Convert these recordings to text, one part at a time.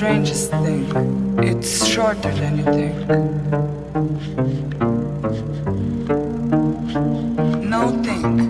strangest thing. It's shorter than you think. No think.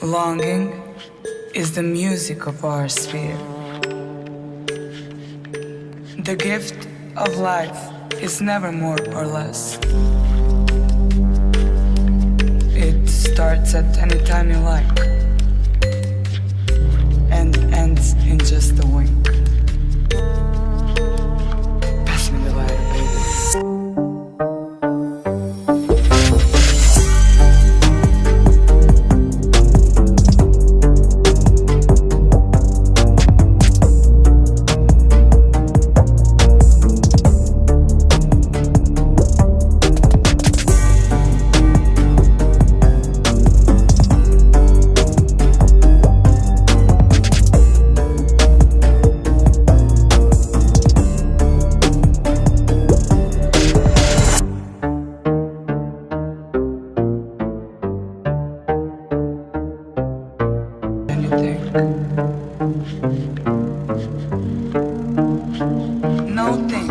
Longing is the music of our sphere. The gift of life is never more or less. It starts at any time you like and ends in just a wink. Pass me the lighter, baby. No think.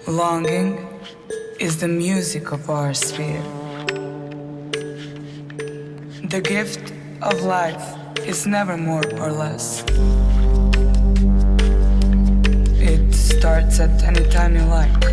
Longing is the music of our sphere. The gift of life is never more or less. It starts at any time you like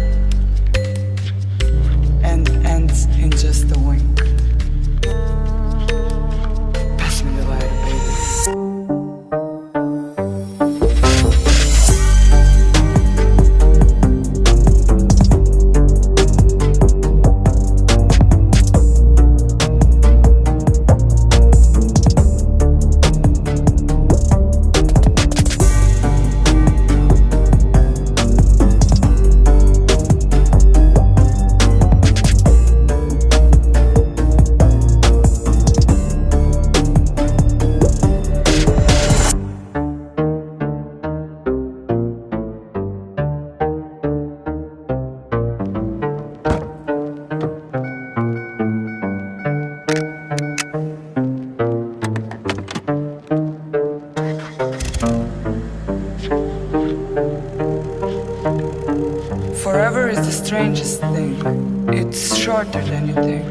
strangest thing. It's shorter than you think.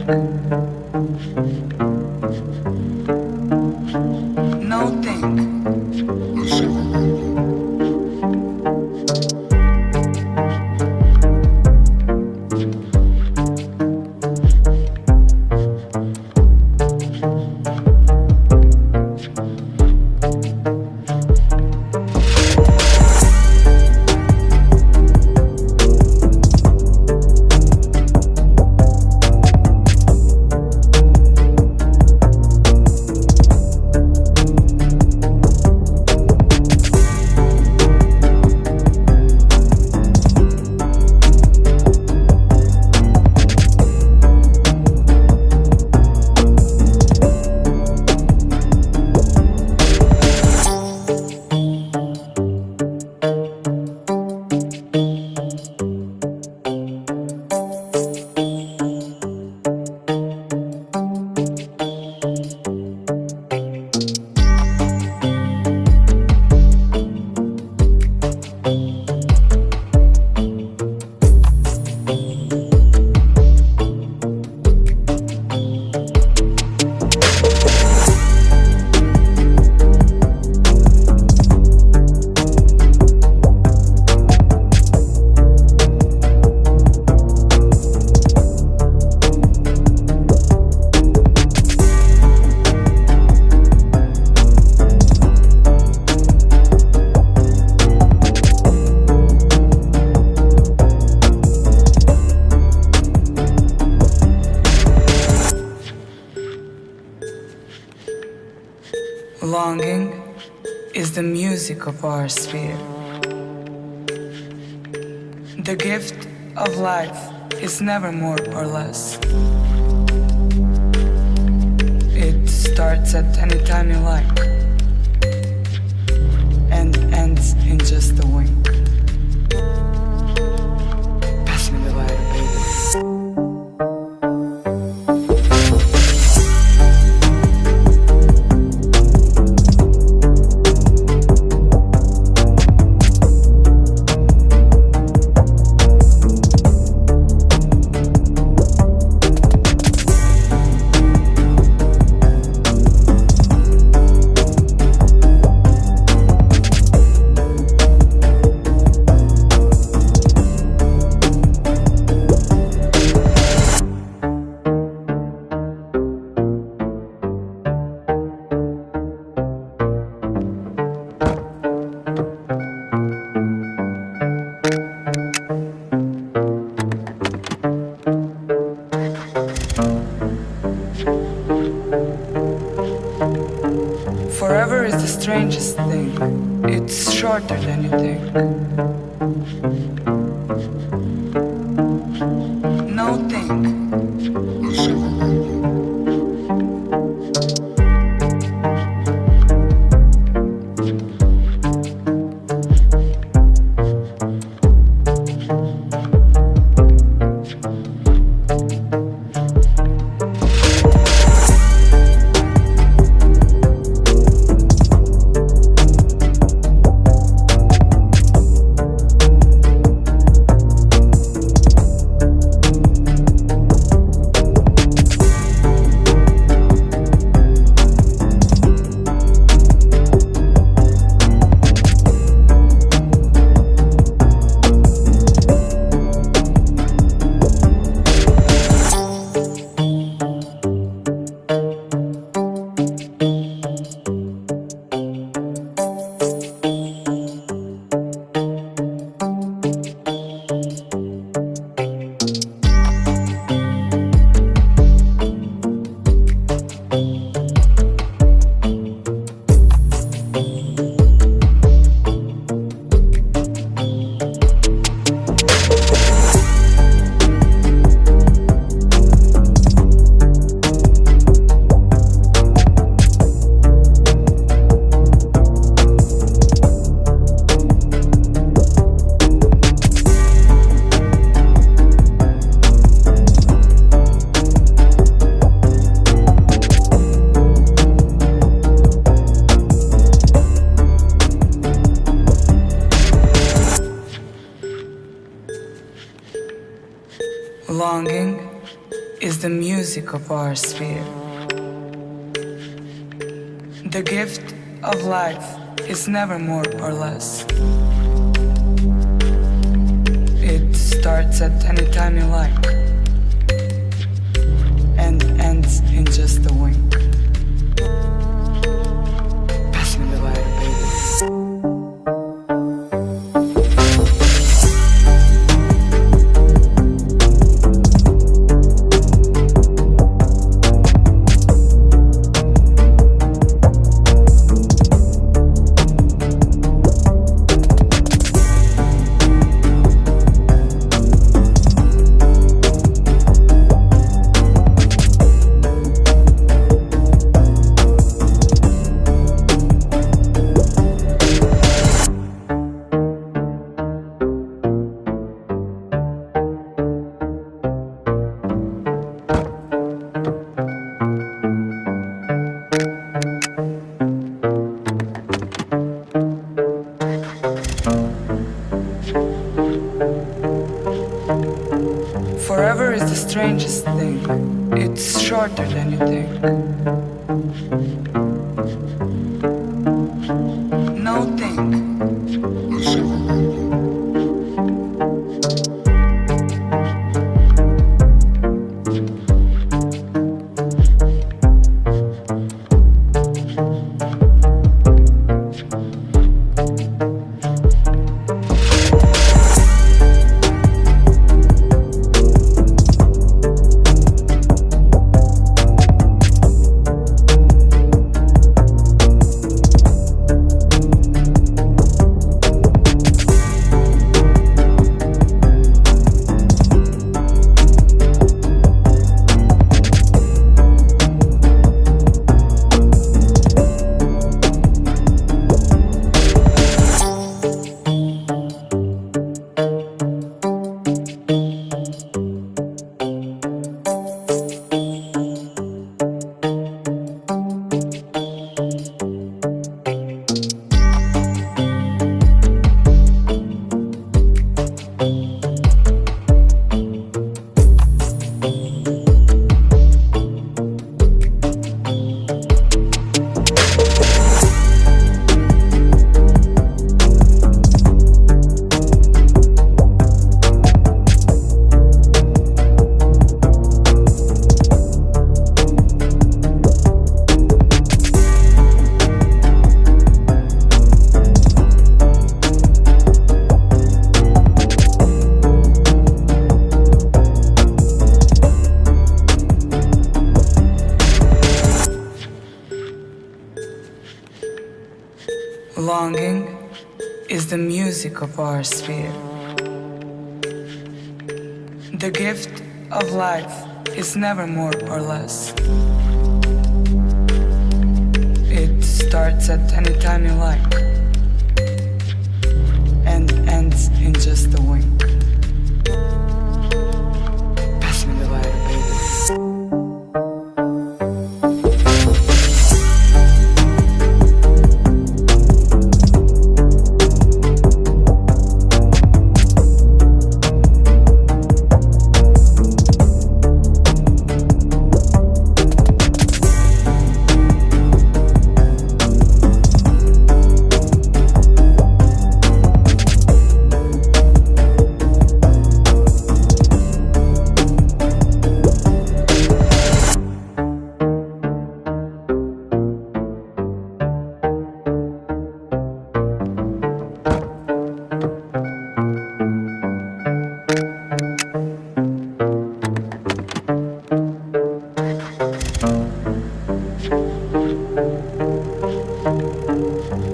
No think. Longing is the music of our sphere. The gift of life is never more or less. It starts at any time you like and ends in just a wink. Pass me the lighter, baby. Forever is the strangest thing. It's shorter than you think. No think. Longing is the music of our sphere. The gift of life is never more or less. It starts at any time you like and ends in just a wink. Pass me the lighter, baby. Forever is the strangest thing. It's shorter than you think. No think. Longing is the music of our sphere. The gift of life is never more or less. It starts at any time you like and ends in just a wink. Pass me the lighter, baby.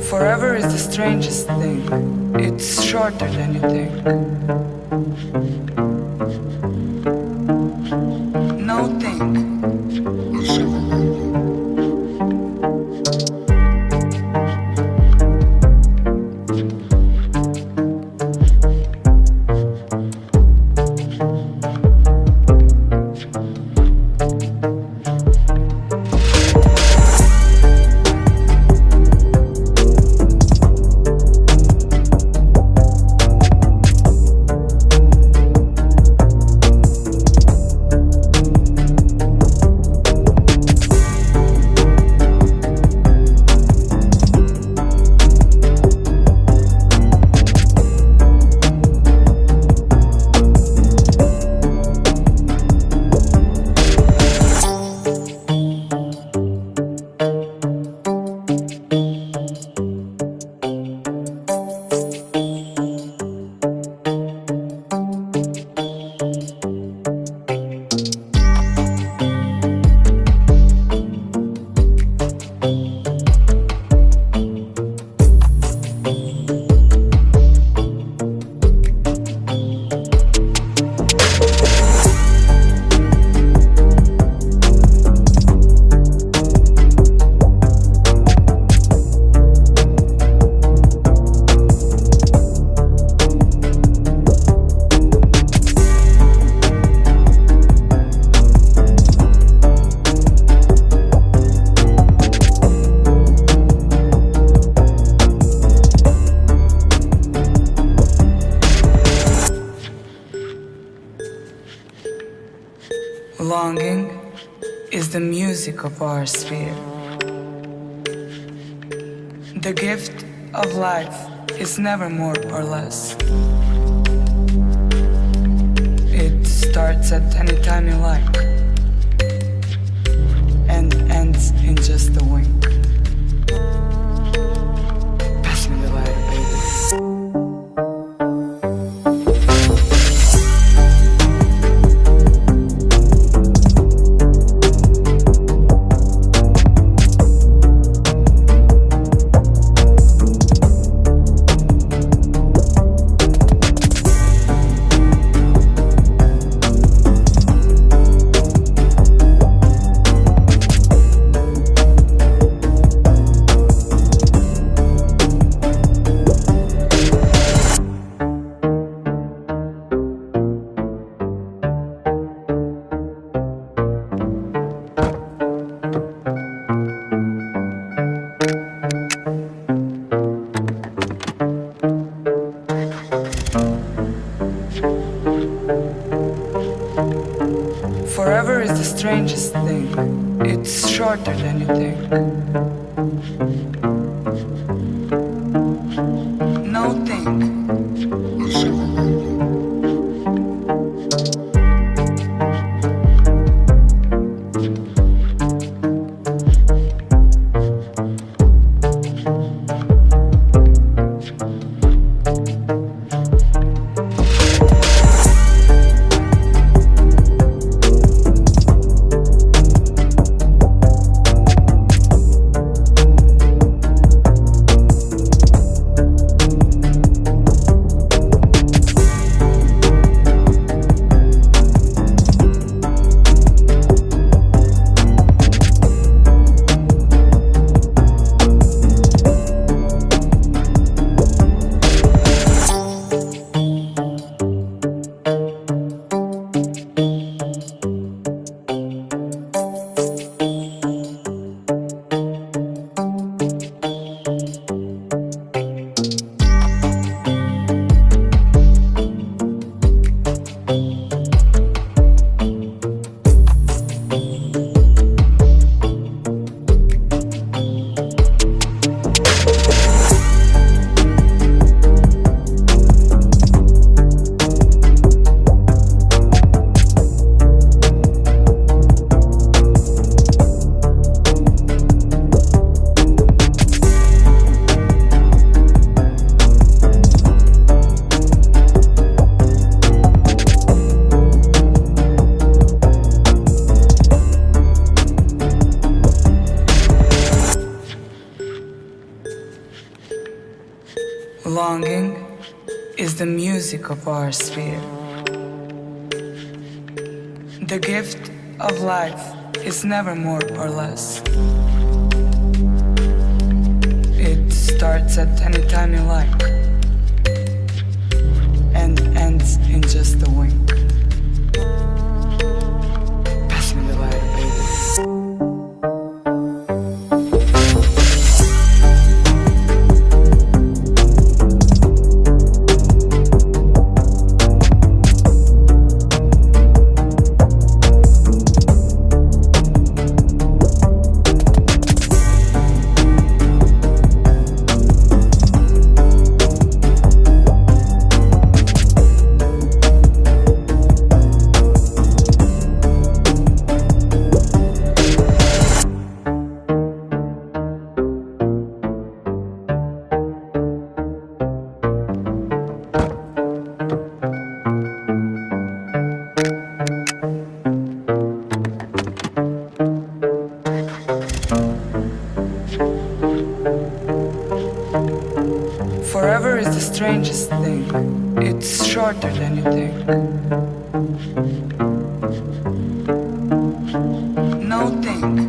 Forever is the strangest thing. It's shorter than you think. No think. Longing is the music of our sphere. The gift of life is never more or less. It starts at any time you like and ends in just a wink. Pass me the lighter, baby. Forever is the strangest thing. It's shorter than you think. No think. Longing is the music of our sphere. The gift of life is never more or less. It starts at any time you like and ends in just a wink. Pass me the lighter, baby. Forever is the strangest thing. It's shorter than you think. No think.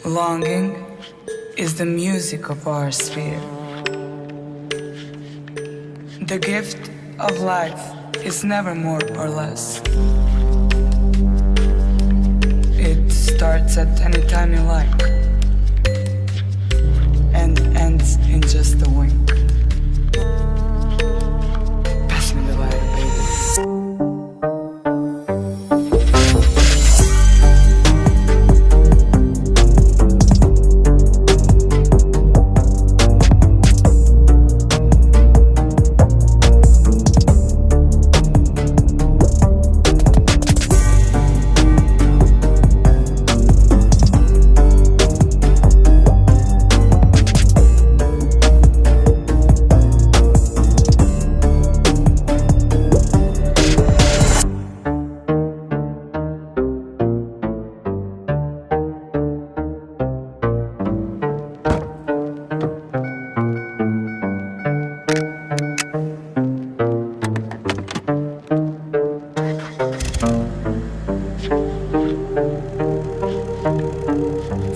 Longing is the music of our sphere. The gift of life is never more or less. It starts at any time you like and ends in just a wink. Pass me the lighter, baby.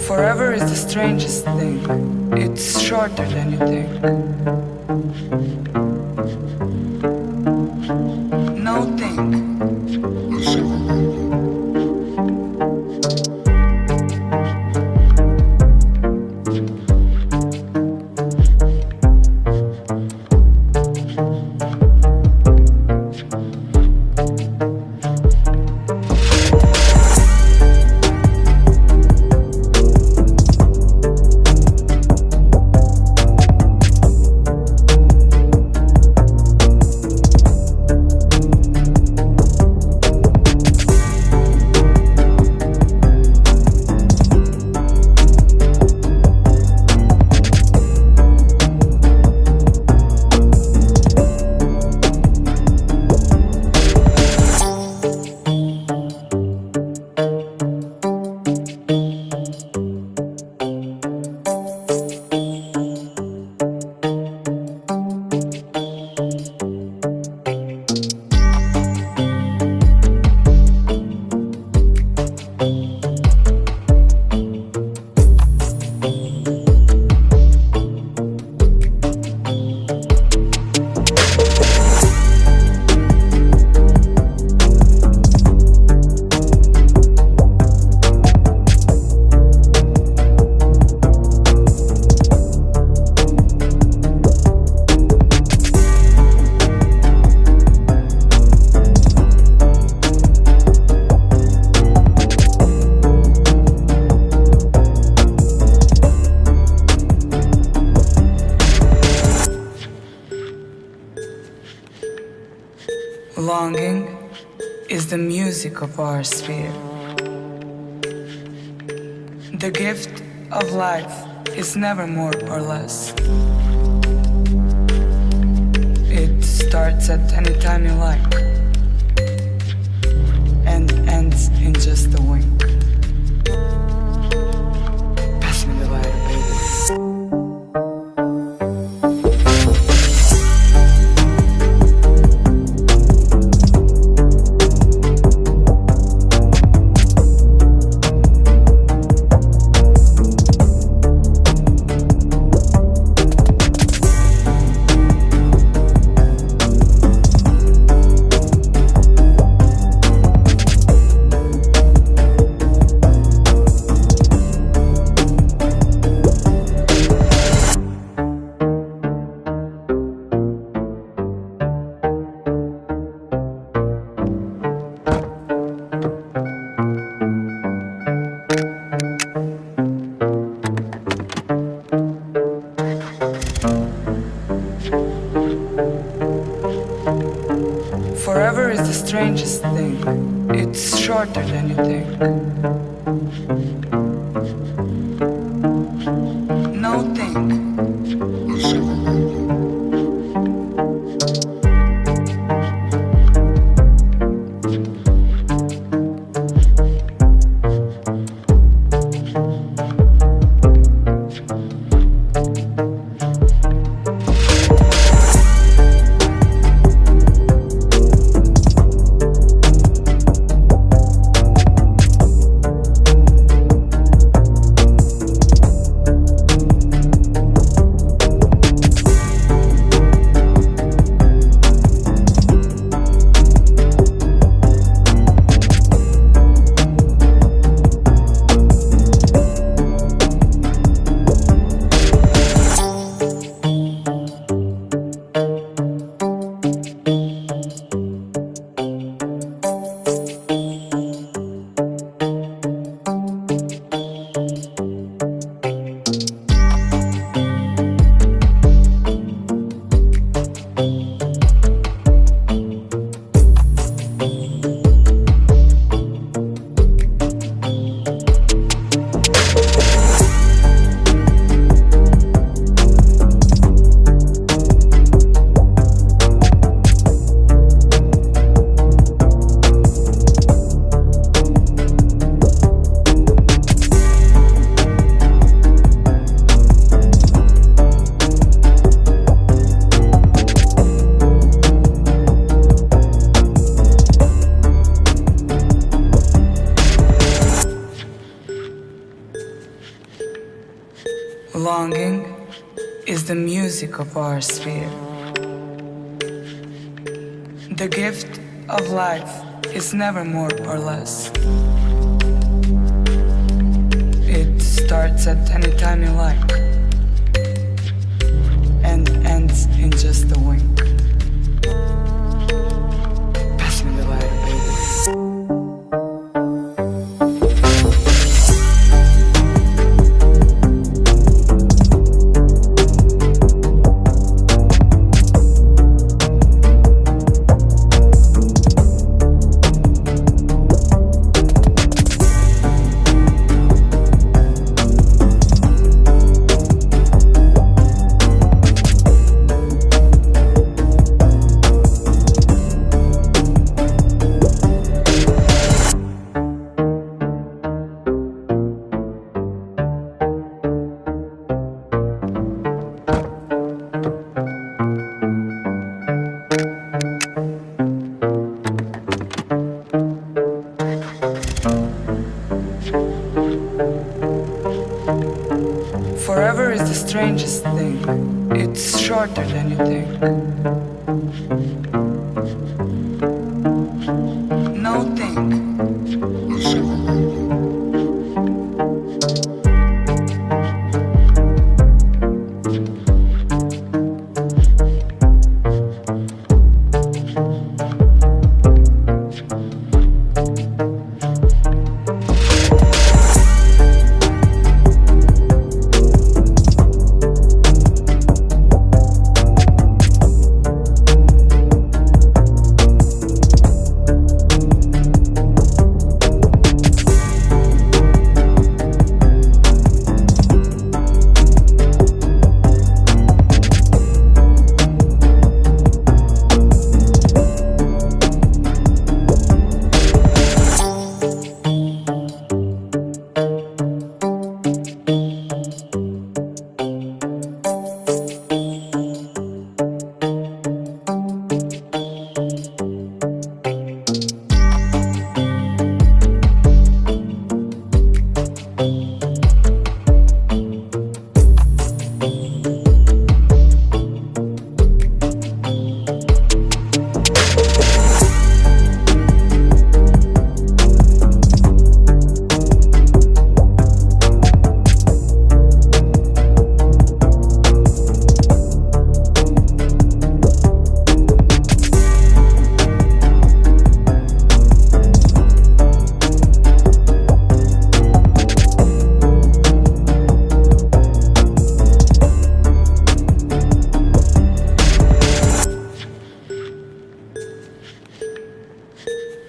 Forever is the strangest thing. It's shorter than you think. No think. Longing is the music of our sphere. The gift of life is never more or less. It starts at any time you like and ends in just a wink. Pass me the lighter, baby. Forever is the strangest thing. It's shorter than you think. No think. Longing is the music of our sphere. The gift of life is never more or less. It starts at any time you like and ends in just a wink. Pass me the lighter, baby. Forever is the strangest thing. It's shorter than you think. No think.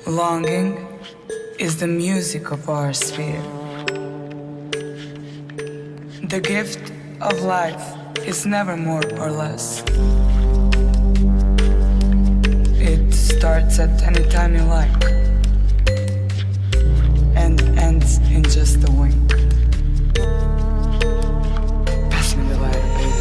Longing is the music of our sphere. The gift of life is never more or less. It starts at any time you like and ends in just a wink. Pass me the lighter, baby.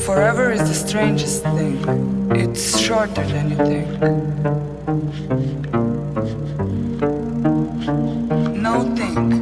Forever is the strangest thing. It's shorter than you think. No think.